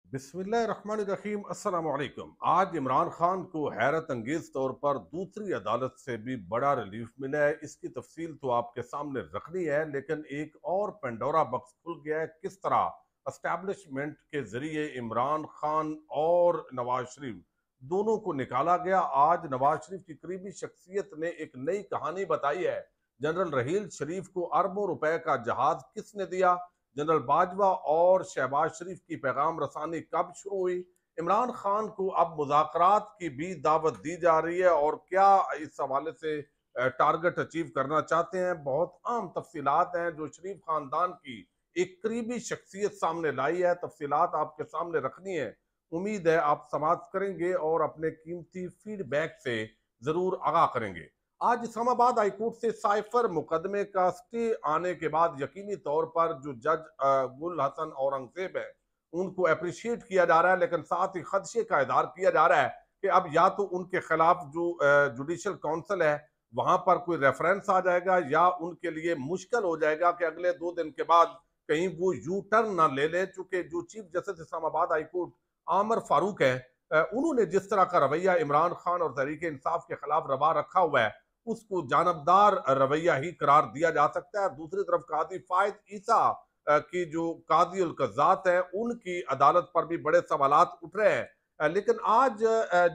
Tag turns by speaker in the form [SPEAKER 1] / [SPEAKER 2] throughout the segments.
[SPEAKER 1] बिस्मिल्लाहिर्रहमानिर्रहीम अस्सलाम वालेकुम। आज इमरान खान को हैरत अंगेज तौर पर दूसरी अदालत से भी बड़ा रिलीफ मिला है। इसकी तफसील तो आपके सामने रखनी है, लेकिन एक और पेंडोरा बक्स खुल गया है। किस तरह एस्टैब्लिशमेंट के जरिए इमरान खान और नवाज शरीफ दोनों को निकाला गया। आज नवाज शरीफ की करीबी शख्सियत ने एक नई कहानी बताई है। जनरल रहील शरीफ को अरबों रुपए का जहाज किसने दिया? जनरल बाजवा और शहबाज शरीफ की पैगाम रसानी कब शुरू हुई? इमरान खान को अब मुज़ाकरात की भी दावत दी जा रही है, और क्या इस हवाले से टारगेट अचीव करना चाहते हैं? बहुत अहम तफसीलात हैं जो शरीफ खानदान की एक करीबी शख्सियत सामने लाई है। तफसीलात आपके सामने रखनी है। उम्मीद है आप समाप्त करेंगे और अपने कीमती फीडबैक से जरूर आगाह करेंगे। आज इस्लामाबाद हाईकोर्ट से साइफर मुकदमे का स्टे आने के बाद यकीनी तौर पर जो जज गुल हसन औरंगजेब है उनको अप्रिशिएट किया जा रहा है, लेकिन साथ ही खदशे का इजहार किया जा रहा है कि अब या तो उनके खिलाफ जो जुडिशल काउंसिल है वहां पर कोई रेफरेंस आ जाएगा, या उनके लिए मुश्किल हो जाएगा कि अगले 2 दिन के बाद कहीं वो यू टर्न ना ले ले। चूंकि जो चीफ जस्टिस इस्लामाबाद हाईकोर्ट आमर फारूक है, उन्होंने जिस तरह का रवैया इमरान खान और तहरीक इंसाफ के खिलाफ रवा रखा हुआ है उसको जानबदार रवैया ही करार दिया जा सकता है। दूसरी तरफ कादी फायद ईसा की जो कादी उल कज़ात है उनकी अदालत पर भी बड़े सवालात उठ रहे हैं। लेकिन आज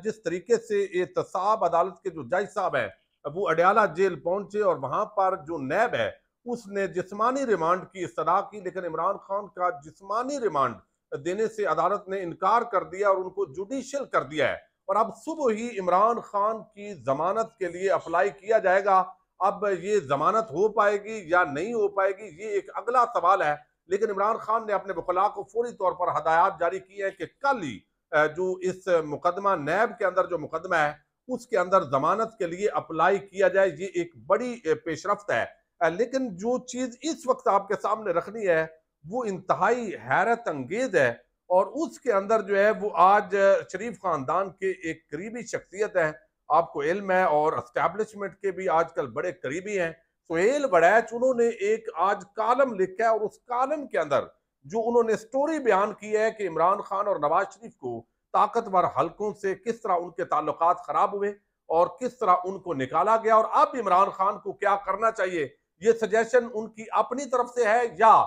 [SPEAKER 1] जिस तरीके से एहतसाब अदालत के जो जज साहब है वो अडयाला जेल पहुंचे और वहां पर जो नैब है उसने जिस्मानी रिमांड की इस्तदा की, लेकिन इमरान खान का जिस्मानी रिमांड देने से अदालत ने इनकार कर दिया और उनको जुडिशियल कर दिया है। और अब सुबह ही इमरान खान की जमानत के लिए अप्लाई किया जाएगा। अब ये जमानत हो पाएगी या नहीं हो पाएगी ये एक अगला सवाल है, लेकिन इमरान खान ने अपने वकला को फौरी तौर पर हदायत जारी की है कि कल ही जो इस मुकदमा नैब के अंदर जो मुकदमा है उसके अंदर जमानत के लिए अप्लाई किया जाए। ये एक बड़ी पेशरफ्त है। लेकिन जो चीज इस वक्त आपके सामने रखनी है वो इंतहाई हैरत अंगेज है, और उसके अंदर जो है वो आज शरीफ खानदान के एक करीबी शख्सियत है। आपको इल्म है और एस्टैब्लिशमेंट के भी आजकल बड़े करीबी हैं। सुहेल बड़ैच उन्होंने एक आज कॉलम लिखा है, और उस कॉलम के अंदर जो उन्होंने स्टोरी बयान की है कि इमरान खान और नवाज शरीफ को ताकतवर हलकों से किस तरह उनके ताल्लुकात खराब हुए और किस तरह उनको निकाला गया, और अब इमरान खान को क्या करना चाहिए। ये सजेशन उनकी अपनी तरफ से है या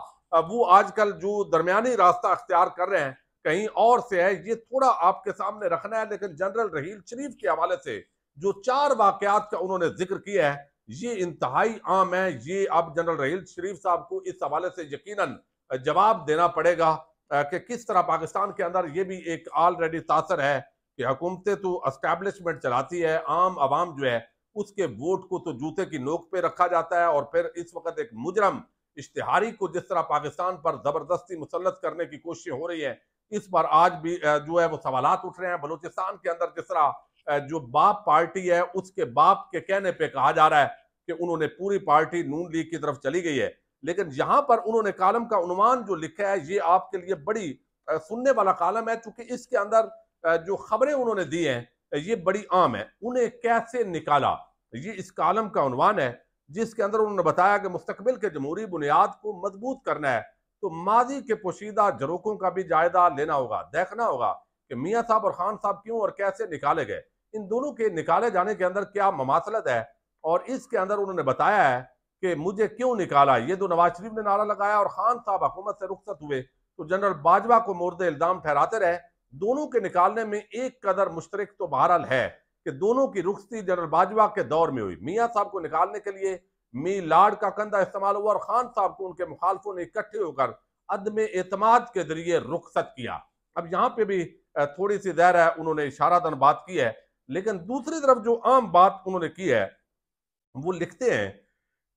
[SPEAKER 1] वो आजकल जो दरमियानी रास्ता अख्तियार कर रहे हैं कहीं और से है, ये थोड़ा आपके सामने रखना है। लेकिन जनरल रहील शरीफ के हवाले से जो 4 वाकयात का उन्होंने जिक्र किया है ये इंतहाई आम है। ये अब जनरल रहील शरीफ साहब को इस हवाले से यकीनन जवाब देना पड़ेगा कि किस तरह पाकिस्तान के अंदर ये भी एक ऑलरेडी तासर है कि हुकूमतें तो एस्टैब्लिशमेंट चलाती है, आम आवाम जो है उसके वोट को तो जूते की नोक पे रखा जाता है। और फिर इस वक्त एक मुजरम इश्तिहारी को जिस तरह पाकिस्तान पर जबरदस्ती मुसल्लत करने की कोशिश हो रही है, इस पर आज भी जो है वो सवालात उठ रहे हैं। बलूचिस्तान के अंदर जिस तरह जो बाप पार्टी है उसके बाप के कहने पे कहा जा रहा है कि उन्होंने पूरी पार्टी नून लीग की तरफ चली गई है, लेकिन यहां पर उन्होंने कॉलम का उन्वान जो लिखा है ये आपके लिए बड़ी सुनने वाला कॉलम है, क्योंकि इसके अंदर जो खबरें उन्होंने दी हैं ये बड़ी आम है। उन्हें कैसे निकाला, ये इस कॉलम का उन्वान है, जिसके अंदर उन्होंने बताया कि मुस्तकबिल के जमहूरी बुनियाद को मजबूत करना है तो माजी के पोशीदा जरोकों का भी जायजा लेना होगा। देखना होगा कि मियाँ साहब और खान साहब क्यों और कैसे निकाले गए, इन दोनों के निकाले जाने के अंदर क्या ममासलत है। और इसके अंदर उन्होंने बताया है कि मुझे क्यों निकाला। ये तो नवाज शरीफ ने नारा लगाया और खान साहब हुकूमत से रुखसत हुए तो जनरल बाजवा को मोर्द इल्जाम ठहराते रहे। दोनों के निकालने में एक कदर मुश्तरक तो बहरहाल है कि दोनों की रुखसती जनरल बाजवा के दौर में हुई। मियाँ साहब को निकालने के लिए मी लाड का कंधा इस्तेमाल हुआ और खान साहब को उनके मुखालफों ने इकट्ठे होकर अदम एतमाद के जरिए रुखसत किया। अब यहाँ पे भी थोड़ी सी देर है उन्होंने इशारातन बात की है, लेकिन दूसरी तरफ जो आम बात उन्होंने की है वो लिखते हैं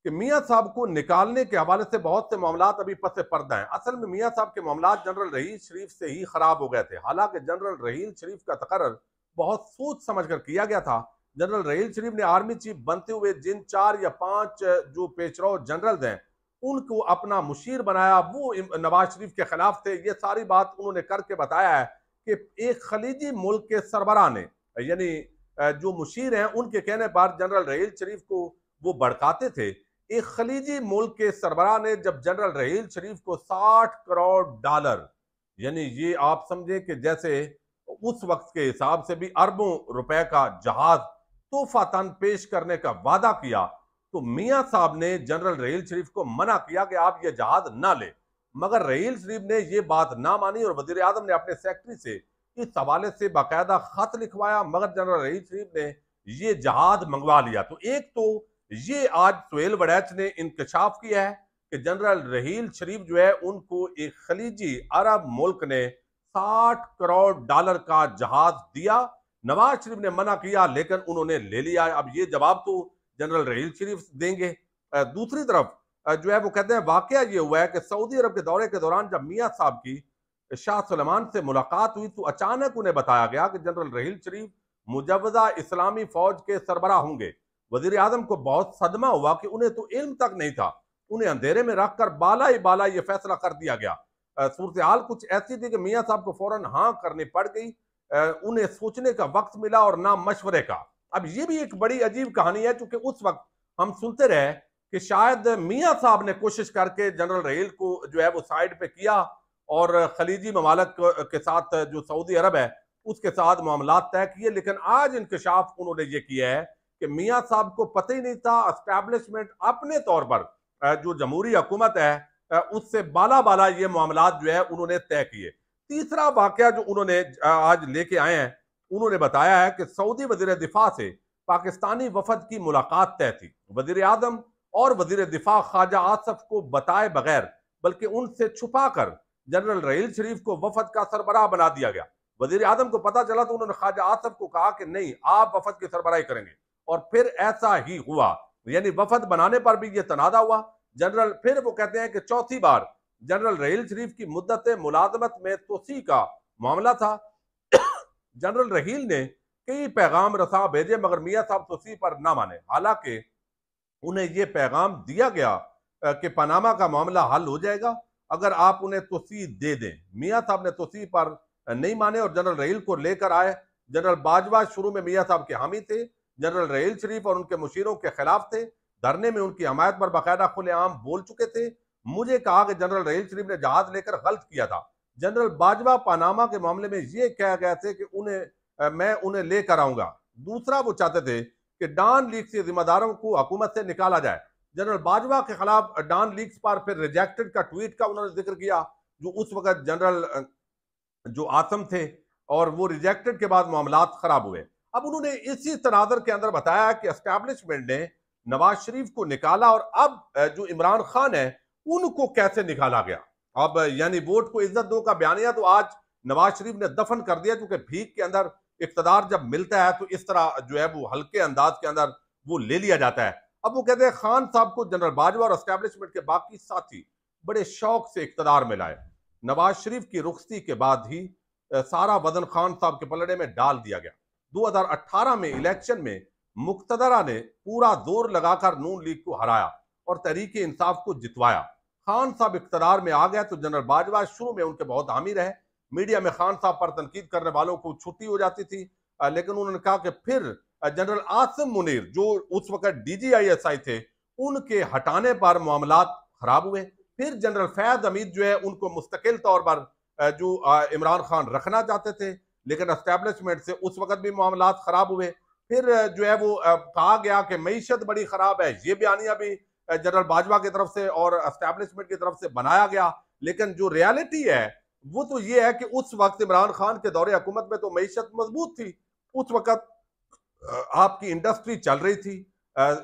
[SPEAKER 1] कि मियाँ साहब को निकालने के हवाले से बहुत से मामलात अभी पस पर्दा हैं। असल में मियाँ साहब के मामलात जनरल रहील शरीफ से ही खराब हो गए थे। हालांकि जनरल रहील शरीफ का तकर्रर बहुत सोच समझ कर किया गया था। जनरल रहील शरीफ ने आर्मी चीफ बनते हुए जिन 4 या 5 जो पेशरो जनरल हैं उनको अपना मुशीर बनाया, वो नवाज शरीफ के खिलाफ थे। ये सारी बात उन्होंने करके बताया है कि एक खलीजी मुल्क के सरबराह ने यानी जो मुशीर हैं उनके कहने पर जनरल रहील शरीफ को वो भड़काते थे। एक खलीजी मुल्क के सरबराह ने जब जनरल रहील शरीफ को $60 करोड़ यानी ये आप समझे कि जैसे उस वक्त के हिसाब से भी अरबों रुपए का जहाज तोहफातन पेश करने का वादा किया, तो मियां साहब ने जनरल रहील शरीफ को मना किया कि आप ये जहाज ना ले। मगर रहील शरीफ ने ये बात ना मानी और वजीर आजम ने अपने सेक्रेटरी से इस हवाले से बाकायदा खत लिखवाया, मगर जनरल रहील शरीफ ने ये जहाज मंगवा लिया। तो एक तो ये आज सुहेल वड़ैच ने इंकशाफ किया है कि जनरल रहील शरीफ जो है उनको एक खलीजी अरब मुल्क ने 60 करोड़ डॉलर का जहाज दिया। नवाज शरीफ ने मना किया लेकिन उन्होंने ले लिया। अब ये जवाब तो जनरल रहील शरीफ देंगे। दूसरी तरफ जो है वो कहते हैं वाकया ये हुआ है कि सऊदी अरब के दौरे के दौरान जब मियां साहब की शाह सलमान से मुलाकात हुई तो अचानक उन्हें बताया गया कि जनरल रहील शरीफ मुजवजा इस्लामी फौज के सरबराह होंगे। वजीर आजम को बहुत सदमा हुआ कि उन्हें तो इल्म तक नहीं था। उन्हें अंधेरे में रखकर बाला ही बाला ये फैसला कर दिया गया। सूरत हाल कुछ ऐसी थी कि मियां साहब को फौरन हाँ करनी पड़ गई। उन्हें सोचने का वक्त मिला और ना मशवरे का। अब ये भी एक बड़ी अजीब कहानी है, क्योंकि उस वक्त हम सुनते रहे कि शायद मियां साहब ने कोशिश करके जनरल रहील को जो है वो साइड पे किया और खलीजी ममालक के साथ जो सऊदी अरब है उसके साथ मामला तय किए। लेकिन आज इंकशाफ उन्होंने ये किया है कि मियां साहब को पता ही नहीं था। एस्टैब्लिशमेंट अपने तौर पर जो जमहूरी हुकूमत है उससे बाला बाला ये मामला जो है उन्होंने तय किए। तीसरा वाकया जो उन्होंने आज लेके आए हैं, उन्होंने बताया है कि सऊदी वजीर दिफा से पाकिस्तानी वफद की मुलाकात तय थी। वजीर आजम और वजीर दिफा ख्वाजा आसफ को बताए बगैर बल्कि उनसे छुपा कर जनरल रहील शरीफ को वफद का सरबराह बना दिया गया। वजीर आजम को पता चला तो उन्होंने ख्वाजा आसफ को कहा कि नहीं, आप वफद की सरबराही करेंगे, और फिर ऐसा ही हुआ। यानी वफद बनाने पर भी यह तनादा हुआ। जनरल फिर वो कहते हैं कि चौथी बार जनरल रहील शरीफ की मुद्दत मुलाजमत में तोसी का मामला था। जनरल रहील ने कई पैगाम रसा भेजे मगर मियां साहब तोसी पर ना माने। हालांकि उन्हें यह पैगाम दिया गया कि पनामा का मामला हल हो जाएगा अगर आप उन्हें तोसी दे दें। मियां साहब ने तोसी पर नहीं माने और जनरल रहील को लेकर आए। जनरल बाजवा शुरू में मियां साहब के हामी थे। जनरल रहील शरीफ और उनके मुशीरों के खिलाफ थे। धरने में उनकी हमायत पर बाकायदा खुलेआम बोल चुके थे। मुझे कहा कि जनरल रहील शरीफ ने जहाज लेकर गलत किया था। जनरल बाजवा पनामा के मामले में ये कह गए थे कि मैं उन्हें लेकर आऊंगा। दूसरा वो चाहते थे कि डॉन लीग से जिम्मेदारों को हुकूमत से निकाला जाए। जनरल बाजवा के खिलाफ डॉन लीग्स पर फिर रिजेक्टेड का ट्वीट का उन्होंने जिक्र किया, जो उस वक्त जनरल जो आसम थे, और वो रिजेक्टेड के बाद मामला खराब हुए। अब उन्होंने इसी तनाजर के अंदर बताया कि एस्टैब्लिशमेंट ने नवाज शरीफ को निकाला और अब जो इमरान खान है उनको कैसे निकाला गया। अब यानी वोट को इज्जत दो का बयानिया तो आज नवाज शरीफ ने दफन कर दिया, क्योंकि भीख के अंदर इख्तदार जब मिलता है तो इस तरह जो है वो हल्के अंदाज के अंदर वो ले लिया जाता है। अब वो कहते हैं खान साहब को जनरल बाजवा और एस्टैब्लिशमेंट के बाकी साथी बड़े शौक से इख्तदार में लाए। नवाज शरीफ की रुखसती के बाद ही सारा वजन खान साहब के पलड़े में डाल दिया गया। 2018 में इलेक्शन में मुक्तदरा ने पूरा जोर लगाकर नून लीग को हराया और तहरीक इंसाफ को जितवाया। खान साहब इख्तदार में आ गए तो जनरल बाजवा शुरू में उनके बहुत हामी रहे। मीडिया में खान साहब पर तनकीद करने वालों को छुट्टी हो जाती थी, लेकिन उन्होंने कहा कि फिर जनरल आसिम मुनीर जो उस वक्त DGISI थे उनके हटाने पर मामला खराब हुए। फिर जनरल फैज हमीद जो है उनको मुस्तकिल तौर पर जो इमरान खान रखना चाहते थे, लेकिन एस्टैब्लिशमेंट से उस वक्त भी मामला खराब हुए। फिर जो है वो कहा गया कि मईशत बड़ी खराब है, ये बयानिया भी जनरल बाजवा की तरफ से और एस्टैब्लिशमेंट की तरफ से बनाया गया। लेकिन जो रियलिटी है वो तो ये है कि उस वक्त इमरान खान के दौरे हुकूमत में तो मईशत मजबूत थी। उस वक्त आपकी इंडस्ट्री चल रही थी,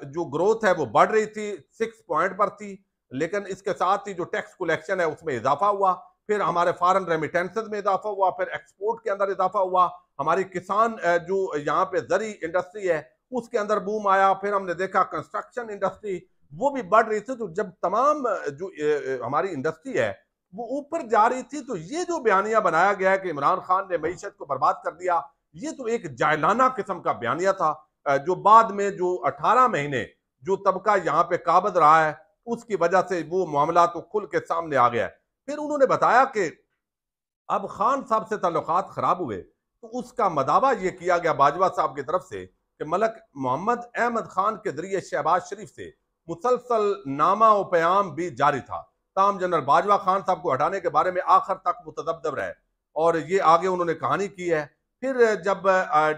[SPEAKER 1] जो ग्रोथ है वो बढ़ रही थी, 6 पॉइंट पर थी। लेकिन इसके साथ ही जो टैक्स कलेक्शन है उसमें इजाफा हुआ, फिर हमारे फॉरेन रेमिटेंसेस में इजाफा हुआ, फिर एक्सपोर्ट के अंदर इजाफा हुआ, हमारी किसान जो यहाँ पे जरी इंडस्ट्री है उसके अंदर बूम आया। फिर हमने देखा कंस्ट्रक्शन इंडस्ट्री वो भी बढ़ रही थी। तो जब तमाम जो हमारी इंडस्ट्री है वो ऊपर जा रही थी, तो ये जो बयानिया बनाया गया है कि इमरान खान ने मईशत को बर्बाद कर दिया, ये तो एक जायलाना किस्म का बयानिया था, जो बाद में जो 18 महीने जो तबका यहाँ पे काबज रहा है उसकी वजह से वो मामला तो खुल के सामने आ गया है। फिर उन्होंने बताया कि अब खान साहब से ताल्लुकात खराब हुए तो उसका मदावा ये किया गया बाजवा साहब की तरफ से कि मलक मोहम्मद अहमद खान के जरिए शहबाज शरीफ से मुसलसल नामा और प्याम भी जारी था। ताम जनरल बाजवा खान साहब को हटाने के बारे में आखिर तक मुतदब्बर रहे और ये आगे उन्होंने कहानी की है। फिर जब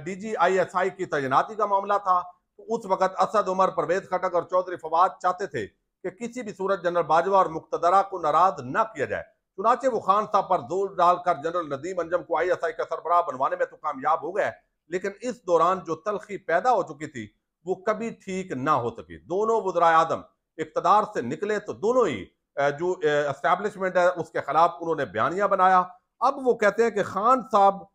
[SPEAKER 1] DGISI की तैनाती का मामला था तो उस वक्त असद उमर, परवेज खटक और चौधरी फवाद चाहते थे कि किसी भी सूरत जनरल बाजवा और मुक्तदरा को नाराज न किया जाए। चुनाचे वो खान साहब पर जोर डालकर जनरल नदीम अंजम को ISI का सरबराह बनवाने में तो कामयाब हो गए, लेकिन इस दौरान जो तलखी पैदा हो चुकी थी वो कभी ठीक ना हो सकी। दोनों वज़राए आज़म इक़्तिदार से निकले तो दोनों ही जो एस्टैब्लिशमेंट है उसके खिलाफ उन्होंने बयानिया बनाया। अब वो कहते हैं कि खान साहब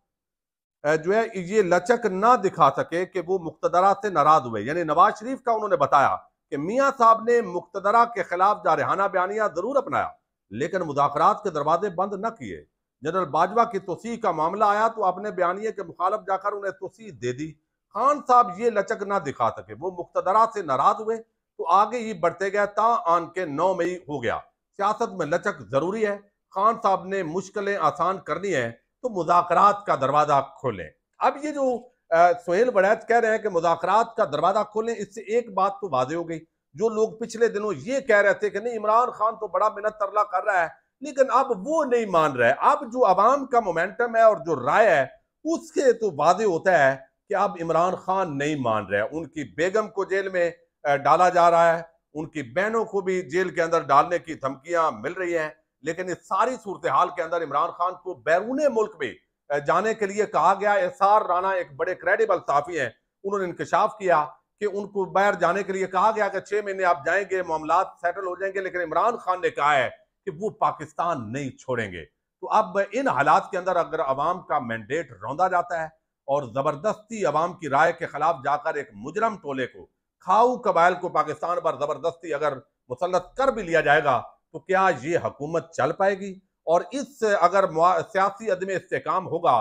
[SPEAKER 1] जो है ये लचक ना दिखा सके कि वो मुक्तदरा से नाराज हुए, यानी नवाज शरीफ का उन्होंने बताया कि मियां साहब ने मुक्तदरा के खिलाफ जारहाना बयानिया जरूर अपनाया लेकिन मुज़ाकरात के दरवाजे बंद न किए। जनरल बाजवा की तोसी का मामला आया तो अपने बयानिए के मुखालफ जाकर उन्हें तोसी दे दी। खान साहब ये लचक ना दिखा सके, वो मुक्तदरा से नाराज हुए तो आगे ही बढ़ते गए ता आन के 9 मई हो गया। सियासत में लचक जरूरी है। खान साहब ने मुश्किलें आसान करनी है तो मुज़ाकरात का दरवाजा खोलें। अब ये जो सुहेल वड़ैच कह रहे हैं कि मुज़ाकरात का दरवाजा खोलें, इससे एक बात तो वाज़ेह हो गई। जो लोग पिछले दिनों ये कह रहे थे कि नहीं इमरान खान तो बड़ा मिन्नत तरला कर रहा है, लेकिन अब वो नहीं मान रहे। अब जो अवाम का मोमेंटम है और जो राय है उसके तो वाज़ेह होता है कि अब इमरान खान नहीं मान रहे। उनकी बेगम को जेल में डाला जा रहा है, उनकी बहनों को भी जेल के अंदर डालने की धमकियां मिल रही हैं, लेकिन इस सारी सूरत हाल के अंदर इमरान खान को बैरून मुल्क में जाने के लिए कहा गया। एसार राना एक बड़े क्रेडिबल साफी हैं, उन्होंने इंकशाफ किया कि उनको बाहर जाने के लिए कहा गया कि 6 महीने आप जाएंगे, मामला सेटल हो जाएंगे, लेकिन इमरान खान ने कहा है कि वो पाकिस्तान नहीं छोड़ेंगे। तो अब इन हालात के अंदर अगर अवाम का मैंडेट रौंदा जाता है और जबरदस्ती अवाम की राय के खिलाफ जाकर एक मुजरम टोले को, खाऊ कबाइल को पाकिस्तान पर जबरदस्ती अगर मुसल्लत कर भी लिया जाएगा तो क्या ये हुकूमत चल पाएगी? और इस अगर सियासी अदम इस्तेकाम होगा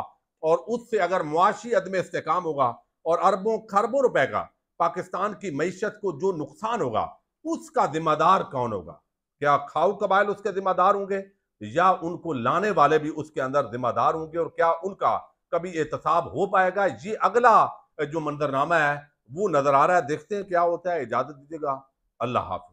[SPEAKER 1] और उससे अगर मुआशी अदम इस्तेकाम होगा और अरबों खरबों रुपए का पाकिस्तान की मईशत को जो नुकसान होगा उसका जिम्मेदार कौन होगा? क्या खाऊ कबाइल उसके जिम्मेदार होंगे या उनको लाने वाले भी उसके अंदर जिम्मेदार होंगे? और क्या उनका कभी एहतसाब हो पाएगा? ये अगला जो मंजरनामा है वो नजर आ रहा है। देखते हैं क्या होता है। इजाजत दीजिएगा। अल्लाह हाफिज।